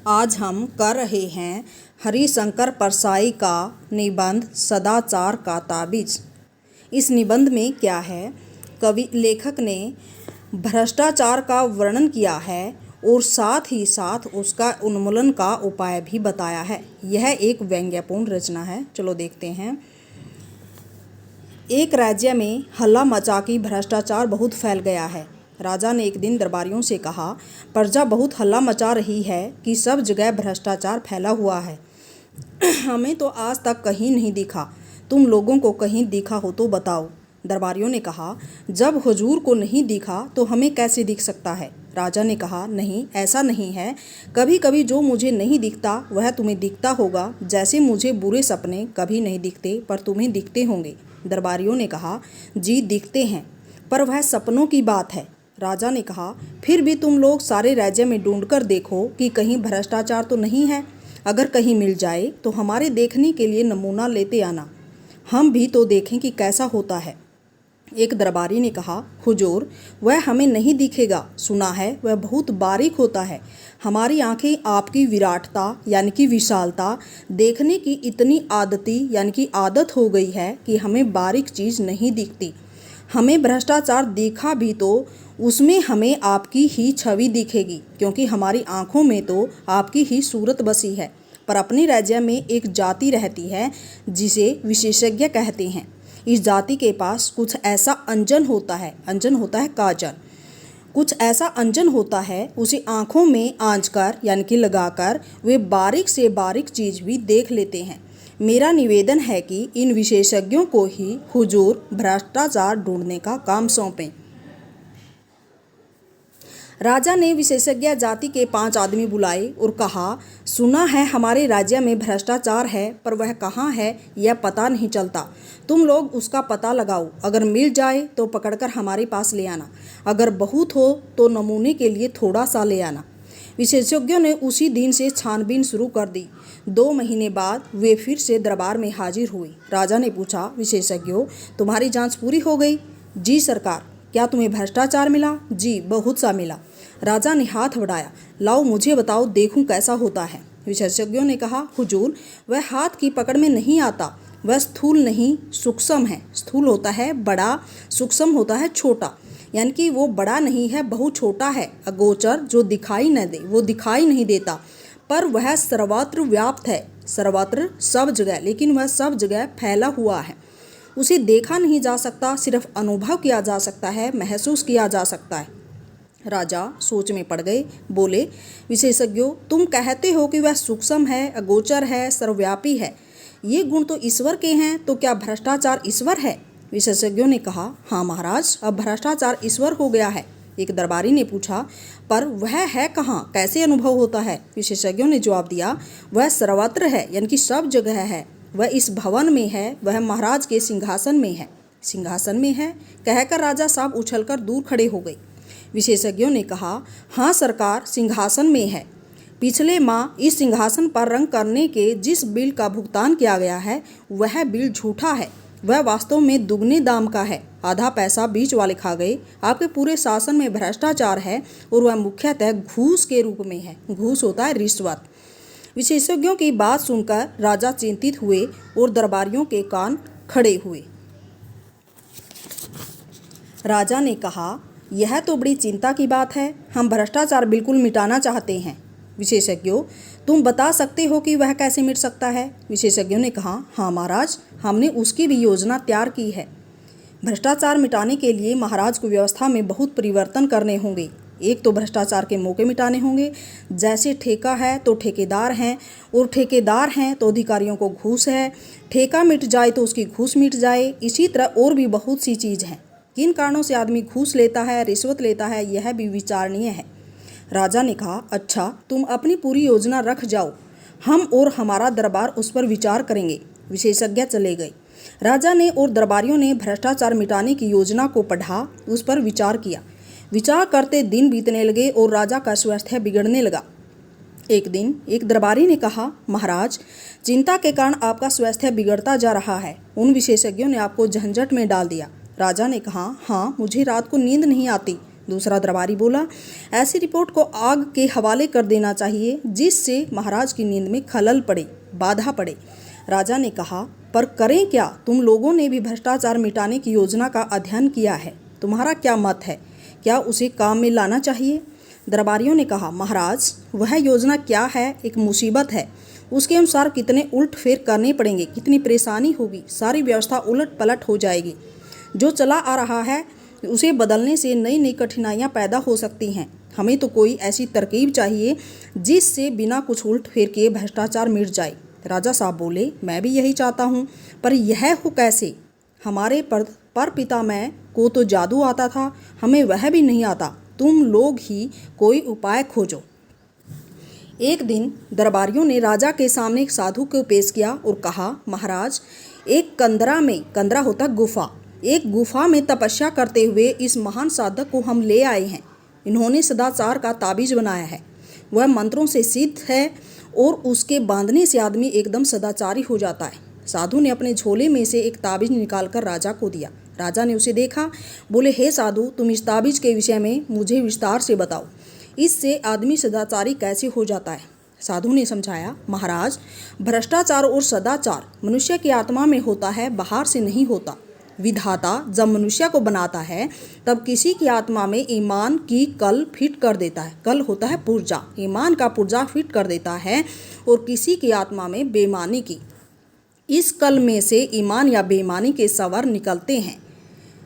आज हम कर रहे हैं हरिशंकर परसाई का निबंध सदाचार का ताबीज। इस निबंध में क्या है, कवि लेखक ने भ्रष्टाचार का वर्णन किया है और साथ ही साथ उसका उन्मूलन का उपाय भी बताया है। यह एक व्यंग्यपूर्ण रचना है। चलो देखते हैं। एक राज्य में हल्ला मचा कि भ्रष्टाचार बहुत फैल गया है। राजा ने एक दिन दरबारियों से कहा, प्रजा बहुत हल्ला मचा रही है कि सब जगह भ्रष्टाचार फैला हुआ है। हमें तो आज तक कहीं नहीं दिखा। तुम लोगों को कहीं दिखा हो तो बताओ। दरबारियों ने कहा, जब हुजूर को नहीं दिखा तो हमें कैसे दिख सकता है। राजा ने कहा, नहीं, ऐसा नहीं है। कभी कभी जो मुझे नहीं दिखता वह तुम्हें दिखता होगा, जैसे मुझे बुरे सपने कभी नहीं दिखते पर तुम्हें दिखते होंगे। दरबारियों ने कहा, जी दिखते हैं, पर वह सपनों की बात है। राजा ने कहा, फिर भी तुम लोग सारे राज्य में ढूंढ कर देखो कि कहीं भ्रष्टाचार तो नहीं है। अगर कहीं मिल जाए तो हमारे देखने के लिए नमूना लेते आना, हम भी तो देखें कि कैसा होता है। एक दरबारी ने कहा, हुजूर, वह हमें नहीं दिखेगा। सुना है वह बहुत बारीक होता है। हमारी आंखें आपकी विराटता यानी कि विशालता देखने की इतनी आदती यानी कि आदत हो गई है कि हमें बारीक चीज़ नहीं दिखती। हमें भ्रष्टाचार दिखा भी तो उसमें हमें आपकी ही छवि दिखेगी, क्योंकि हमारी आंखों में तो आपकी ही सूरत बसी है। पर अपने राज्य में एक जाति रहती है जिसे विशेषज्ञ कहते हैं। इस जाति के पास कुछ ऐसा अंजन होता है काजल। कुछ ऐसा अंजन होता है, उसे आंखों में आंच कर यानी कि लगाकर वे बारीक से बारीक चीज़ भी देख लेते हैं। मेरा निवेदन है कि इन विशेषज्ञों को ही हुजूर भ्रष्टाचार ढूंढने का काम सौंपें। राजा ने विशेषज्ञ जाति के 5 आदमी बुलाए और कहा, सुना है हमारे राज्य में भ्रष्टाचार है, पर वह कहाँ है यह पता नहीं चलता। तुम लोग उसका पता लगाओ। अगर मिल जाए तो पकड़कर हमारे पास ले आना। अगर बहुत हो तो नमूने के लिए थोड़ा सा ले आना। विशेषज्ञों ने उसी दिन से छानबीन शुरू कर दी। 2 महीने बाद वे फिर से दरबार में हाजिर हुए। राजा ने पूछा, विशेषज्ञों, तुम्हारी जांच पूरी हो गई? जी सरकार। क्या तुम्हें भ्रष्टाचार मिला? जी, बहुत सा मिला। राजा ने हाथ बढ़ाया, लाओ मुझे बताओ, देखूं कैसा होता है। विशेषज्ञों ने कहा, हुजूर, वह हाथ की पकड़ में नहीं आता। वह स्थूल नहीं, सूक्ष्म है। स्थूल होता है बड़ा, सूक्ष्म होता है छोटा। यानी कि वो बड़ा नहीं है, बहुत छोटा है। अगोचर, जो दिखाई न दे, वो दिखाई नहीं देता, पर वह सर्वत्र व्याप्त है। सर्वत्र, सब जगह, लेकिन वह सब जगह फैला हुआ है। उसे देखा नहीं जा सकता, सिर्फ अनुभव किया जा सकता है, महसूस किया जा सकता है। राजा सोच में पड़ गए। बोले, विशेषज्ञों, तुम कहते हो कि वह सूक्ष्म है, अगोचर है, सर्वव्यापी है। ये गुण तो ईश्वर के हैं, तो क्या भ्रष्टाचार ईश्वर है? विशेषज्ञों ने कहा, हाँ महाराज, अब भ्रष्टाचार ईश्वर हो गया है। एक दरबारी ने पूछा, पर वह है कहाँ, कैसे अनुभव होता है? विशेषज्ञों ने जवाब दिया, वह सर्वत्र है, यानी कि सब जगह है। वह इस भवन में है, वह महाराज के सिंहासन में है। सिंहासन में है कहकर राजा साहब उछलकर दूर खड़े हो गए। विशेषज्ञों ने कहा, हाँ सरकार, सिंहासन में है। पिछले माह इस सिंहासन पर रंग करने के जिस बिल का भुगतान किया गया है वह बिल झूठा है। वह वास्तव में दुगने दाम का है। आधा पैसा बीच वाले खा गए। आपके पूरे शासन में भ्रष्टाचार है और वह मुख्यतः घूस के रूप में है। घूस होता है रिश्वत। विशेषज्ञों की बात सुनकर राजा चिंतित हुए और दरबारियों के कान खड़े हुए। राजा ने कहा, यह तो बड़ी चिंता की बात है। हम भ्रष्टाचार बिल्कुल मिटाना चाहते हैं। विशेषज्ञों, तुम बता सकते हो कि वह कैसे मिट सकता है? विशेषज्ञों ने कहा, हाँ महाराज, हमने उसकी भी योजना तैयार की है। भ्रष्टाचार मिटाने के लिए महाराज को व्यवस्था में बहुत परिवर्तन करने होंगे। एक तो भ्रष्टाचार के मौके मिटाने होंगे। जैसे ठेका है तो ठेकेदार हैं, और ठेकेदार हैं तो अधिकारियों को घूस है। ठेका मिट जाए तो उसकी घूस मिट जाए। इसी तरह और भी बहुत सी चीज़ हैं। किन कारणों से आदमी घूस लेता है, रिश्वत लेता है, यह भी विचारणीय है। राजा ने कहा, अच्छा, तुम अपनी पूरी योजना रख जाओ, हम और हमारा दरबार उस पर विचार करेंगे। विशेषज्ञ चले गए। राजा ने और दरबारियों ने भ्रष्टाचार मिटाने की योजना को पढ़ा, उस पर विचार किया। विचार करते दिन बीतने लगे और राजा का स्वास्थ्य बिगड़ने लगा। एक दिन एक दरबारी ने कहा, महाराज, चिंता के कारण आपका स्वास्थ्य बिगड़ता जा रहा है। उन विशेषज्ञों ने आपको झंझट में डाल दिया। राजा ने कहा, हाँ, मुझे रात को नींद नहीं आती। दूसरा दरबारी बोला, ऐसी रिपोर्ट को आग के हवाले कर देना चाहिए जिससे महाराज की नींद में खलल पड़े, बाधा पड़े। राजा ने कहा, पर करें क्या? तुम लोगों ने भी भ्रष्टाचार मिटाने की योजना का अध्ययन किया है, तुम्हारा क्या मत है? क्या उसे काम में लाना चाहिए? दरबारियों ने कहा, महाराज वह योजना क्या है? एक मुसीबत है, उसके अनुसार कितने उलट फेर करने पड़ेंगे, कितनी परेशानी होगी, सारी व्यवस्था उलट पलट हो जाएगी। जो चला आ रहा है उसे बदलने से नई नई कठिनाइयाँ पैदा हो सकती हैं। हमें तो कोई ऐसी तरकीब चाहिए जिससे बिना कुछ उलट फेर किए भ्रष्टाचार मिट जाए। राजा साहब बोले, मैं भी यही चाहता हूँ, पर यह हो कैसे? हमारे पर पितामह को तो जादू आता था, हमें वह भी नहीं आता। तुम लोग ही कोई उपाय खोजो। एक दिन दरबारियों ने राजा के सामने एक साधु को पेश किया और कहा, महाराज एक कंदरा होता गुफा, एक गुफा में तपस्या करते हुए इस महान साधक को हम ले आए हैं। इन्होंने सदाचार का ताबीज बनाया है, वह मंत्रों से सिद्ध है और उसके बांधने से आदमी एकदम सदाचारी हो जाता है। साधु ने अपने झोले में से एक ताबीज निकालकर राजा को दिया। राजा ने उसे देखा, बोले, हे साधु, तुम इस ताबीज के विषय में मुझे विस्तार से बताओ, इससे आदमी सदाचारी कैसे हो जाता है? साधु ने समझाया, महाराज भ्रष्टाचार और सदाचार मनुष्य की आत्मा में होता है, बाहर से नहीं होता। विधाता जब मनुष्य को बनाता है तब किसी की आत्मा में ईमान की कल फिट कर देता है। कल होता है पुर्जा, ईमान का पुर्जा फिट कर देता है, और किसी की आत्मा में बेईमानी की। इस कल में से ईमान या बेईमानी के सवर निकलते हैं,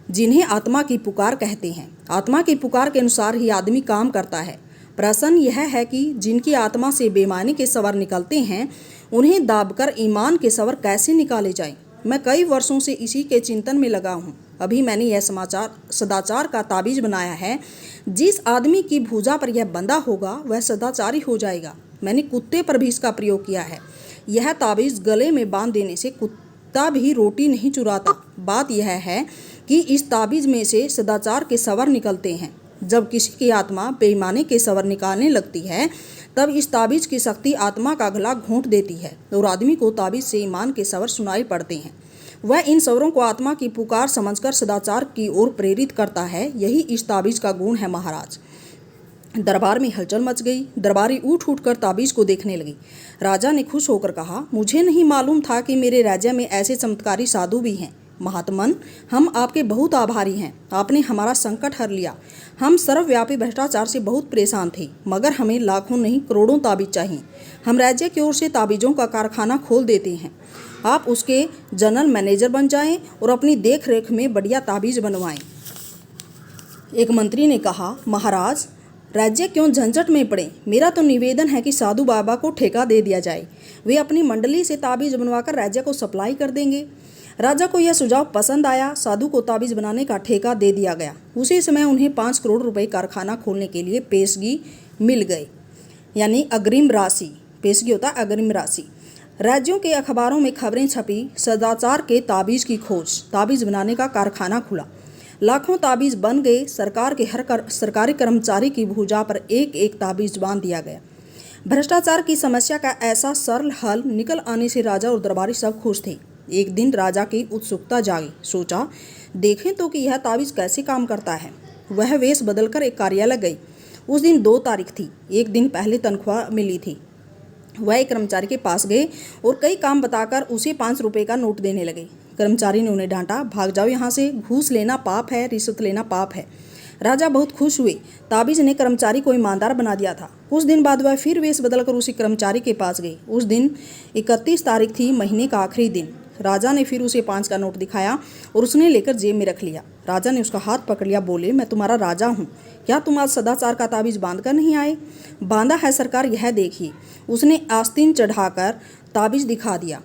जिन्हें आत्मा की पुकार कहते हैं। आत्मा की पुकार के अनुसार ही आदमी काम करता है। प्रश्न यह है कि जिनकी आत्मा से बेईमानी के सवर निकलते हैं, उन्हें दाबकर ईमान के सवर कैसे निकाले जाएं? मैं कई वर्षों से इसी के चिंतन में लगा हूँ। अभी मैंने यह सदाचार का ताबीज बनाया है। जिस आदमी की भुजा पर यह बंधा होगा वह सदाचारी हो जाएगा। मैंने कुत्ते पर भी इसका प्रयोग किया है। यह ताबीज गले में बांध देने से कुत्ता भी रोटी नहीं चुराता। बात यह है कि इस ताबीज में से सदाचार के सवर निकलते हैं। जब किसी की आत्मा बेईमानी के सवर निकालने लगती है तब इस ताबीज की शक्ति आत्मा का गला घोंट देती है और आदमी को ताबीज से ईमान के सवर सुनाई पड़ते हैं। वह इन सवरों को आत्मा की पुकार समझकर सदाचार की ओर प्रेरित करता है। यही इस ताबीज का गुण है महाराज। दरबार में हलचल मच गई। दरबारी उठ कर ताबीज को देखने लगी। राजा ने खुश होकर कहा, मुझे नहीं मालूम था कि मेरे राज्य में ऐसे चमत्कारी साधु भी हैं। महात्मन, हम आपके बहुत आभारी हैं। आपने हमारा संकट हर लिया। हम सर्वव्यापी भ्रष्टाचार से बहुत परेशान थे, मगर हमें लाखों नहीं करोड़ों ताबीज चाहिए। हम राज्य की ओर से ताबीज़ों का कारखाना खोल देते हैं। आप उसके जनरल मैनेजर बन जाएं और अपनी देख रेख में बढ़िया ताबीज़ बनवाएं। एक मंत्री ने कहा, महाराज राज्य क्यों झंझट में पड़े? मेरा तो निवेदन है कि साधु बाबा को ठेका दे दिया जाए। वे अपनी मंडली से ताबीज़ बनवाकर राज्य को सप्लाई कर देंगे। राजा को यह सुझाव पसंद आया। साधु को ताबीज बनाने का ठेका दे दिया गया। उसी समय उन्हें 5 करोड़ रुपए कारखाना खोलने के लिए पेशगी मिल गए, यानी अग्रिम राशि। पेशगी होता है अग्रिम राशि। राज्यों के अखबारों में खबरें छपी, सदाचार के ताबीज की खोज। ताबीज बनाने का कारखाना खुला। लाखों ताबीज बन गए। सरकार के हर सरकारी कर्मचारी की भुजा पर एक एक ताबीज बांध दिया गया। भ्रष्टाचार की समस्या का ऐसा सरल हल निकल आने से राजा और दरबारी सब खुश थे। एक दिन राजा की उत्सुकता जागी। सोचा, देखें तो कि यह ताबीज कैसे काम करता है। वह वेश बदलकर एक कार्यालय गई। उस दिन 2 तारीख थी। एक दिन पहले तनख्वाह मिली थी। वह एक कर्मचारी के पास गए और कई काम बताकर उसे 5 रुपये का नोट देने लगे। कर्मचारी ने उन्हें डांटा, भाग जाओ यहाँ से, घूस लेना पाप है, रिश्वत लेना पाप है। राजा बहुत खुश हुए। ताबीज ने कर्मचारी को ईमानदार बना दिया था। कुछ दिन बाद वह फिर वेश बदलकर उसी कर्मचारी के पास गई। उस दिन 31 तारीख थी, महीने का आखिरी दिन। राजा ने फिर उसे 5 का नोट दिखाया और उसने लेकर जेब में रख लिया। राजा ने उसका हाथ पकड़ लिया, बोले, मैं तुम्हारा राजा हूँ, क्या तुम आज सदाचार का ताबीज बांध कर नहीं आए? बांधा है सरकार, यह देखिए। उसने आस्तीन चढ़ाकर ताबीज दिखा दिया।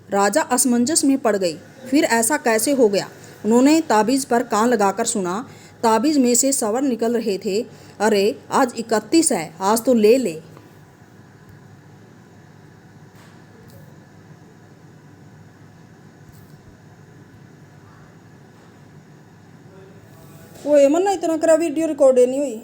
राजा असमंजस में पड़ गई। फिर ऐसा कैसे हो गया? उन्होंने ताबीज पर कान लगाकर सुना। ताबीज में से सवर निकल रहे थे। अरे, आज 31 है, आज तो ले ले। वो एमन ना इतना करा वीडियो रिकॉर्ड नहीं हुई।